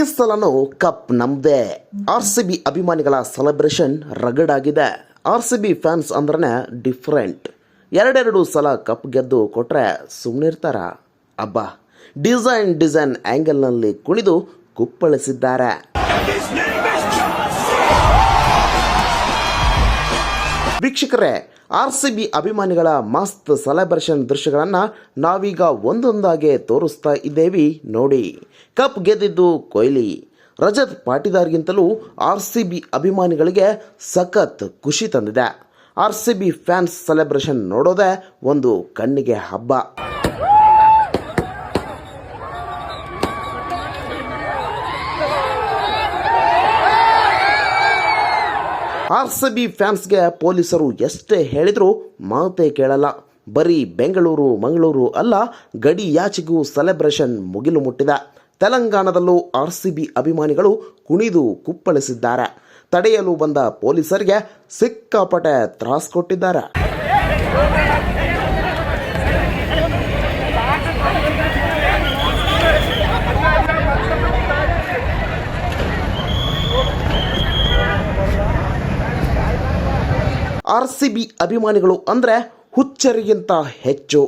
ಈ ಸಲನೂ ಕಪ್ ನಮ್ದೇ. RCB ಅಭಿಮಾನಿಗಳ ಸೆಲೆಬ್ರೇಷನ್ ರಗಡ್ ಆಗಿದೆ. RCB ಫ್ಯಾನ್ಸ್ ಅಂದ್ರೆ ಡಿಫ್ರೆಂಟ್. ಎರಡೆರಡು ಸಲ ಕಪ್ ಗೆದ್ದು ಕೊಟ್ರೆ ಸುಮ್ಮನಿರ್ತಾರ? ಅಬ್ಬಾ, ಡಿಸೈನ್ ಆ್ಯಂಗಲ್ನಲ್ಲಿ ಕುಣಿದು ಕುಪ್ಪಳಿಸಿದ್ದಾರೆ. ವೀಕ್ಷಕರೇ, RCB ಅಭಿಮಾನಿಗಳ ಮಸ್ತ್ ಸೆಲೆಬ್ರೇಷನ್ ದೃಶ್ಯಗಳನ್ನು ನಾವೀಗ ಒಂದೊಂದಾಗೆ ತೋರಿಸ್ತಾ ಇದ್ದೇವೆ ನೋಡಿ. ಕಪ್ ಗೆದ್ದಿದ್ದು ಕೊಹ್ಲಿ. ರಜತ್ ಪಾಟಿದಾರ್ಗಿಂತಲೂ RCB ಅಭಿಮಾನಿಗಳಿಗೆ ಸಖತ್ ಖುಷಿ ತಂದಿದೆ. RCB ಫ್ಯಾನ್ಸ್ ಸೆಲೆಬ್ರೇಷನ್ ನೋಡೋದೇ ಒಂದು ಕಣ್ಣಿಗೆ ಹಬ್ಬ. RCB ಫ್ಯಾನ್ಸ್ಗೆ ಪೊಲೀಸರು ಎಷ್ಟೇ ಹೇಳಿದರೂ ಮಾತೇ ಕೇಳಲ್ಲ. ಬರೀ ಬೆಂಗಳೂರು ಮಂಗಳೂರು ಅಲ್ಲ, ಗಡಿಯಾಚೆಗೂ ಸೆಲೆಬ್ರೇಷನ್ ಮುಗಿಲು ಮುಟ್ಟಿದೆ. ತೆಲಂಗಾಣದಲ್ಲೂ RCB ಅಭಿಮಾನಿಗಳು ಕುಣಿದು ಕುಪ್ಪಳಿಸಿದ್ದಾರೆ. ತಡೆಯಲು ಬಂದ ಪೊಲೀಸರಿಗೆ ಸಿಕ್ಕಾಪಟ್ಟೆ ತ್ರಾಸ ಕೊಟ್ಟಿದ್ದಾರೆ. RCB ಅಭಿಮಾನಿಗಳು ಅಂದರೆ ಹುಚ್ಚರಿಗಿಂತ ಹೆಚ್ಚು.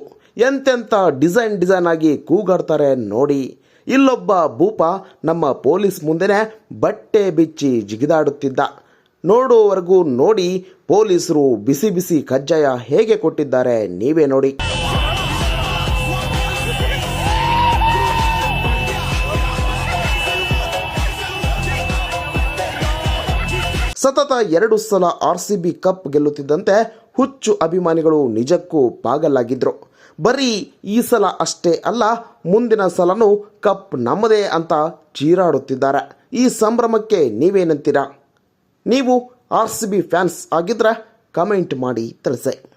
ಎಂತೆಂಥ ಡಿಸೈನ್ ಆಗಿ ಕೂಗಾಡ್ತಾರೆ ನೋಡಿ. ಇಲ್ಲೊಬ್ಬ ಭೂಪ ನಮ್ಮ ಪೊಲೀಸ್ ಮುಂದೆನೇ ಬಟ್ಟೆ ಬಿಚ್ಚಿ ಜಿಗಿದಾಡುತ್ತಿದ್ದ. ನೋಡುವವರೆಗೂ ನೋಡಿ ಪೊಲೀಸರು ಬಿಸಿ ಬಿಸಿ ಕಜ್ಜಾಯ ಹೇಗೆ ಕೊಟ್ಟಿದ್ದಾರೆ ನೀವೇ ನೋಡಿ. ಸತತ 2 ಸಲ RCB ಕಪ್ ಗೆಲ್ಲುತ್ತಿದ್ದಂತೆ ಹುಚ್ಚು ಅಭಿಮಾನಿಗಳು ನಿಜಕ್ಕೂ ಪಾಗಲಾಗಿದ್ರು. ಬರೀ ಈ ಸಲ ಅಷ್ಟೇ ಅಲ್ಲ, ಮುಂದಿನ ಸಲನೂ ಕಪ್ ನಮ್ಮದೇ ಅಂತ ಚೀರಾಡುತ್ತಿದ್ದಾರೆ. ಈ ಸಂಭ್ರಮಕ್ಕೆ ನೀವೇನಂತೀರಾ? ನೀವು RCB ಫ್ಯಾನ್ಸ್ ಆಗಿದ್ರೆ ಕಮೆಂಟ್ ಮಾಡಿ ತಿಳಿಸಿ.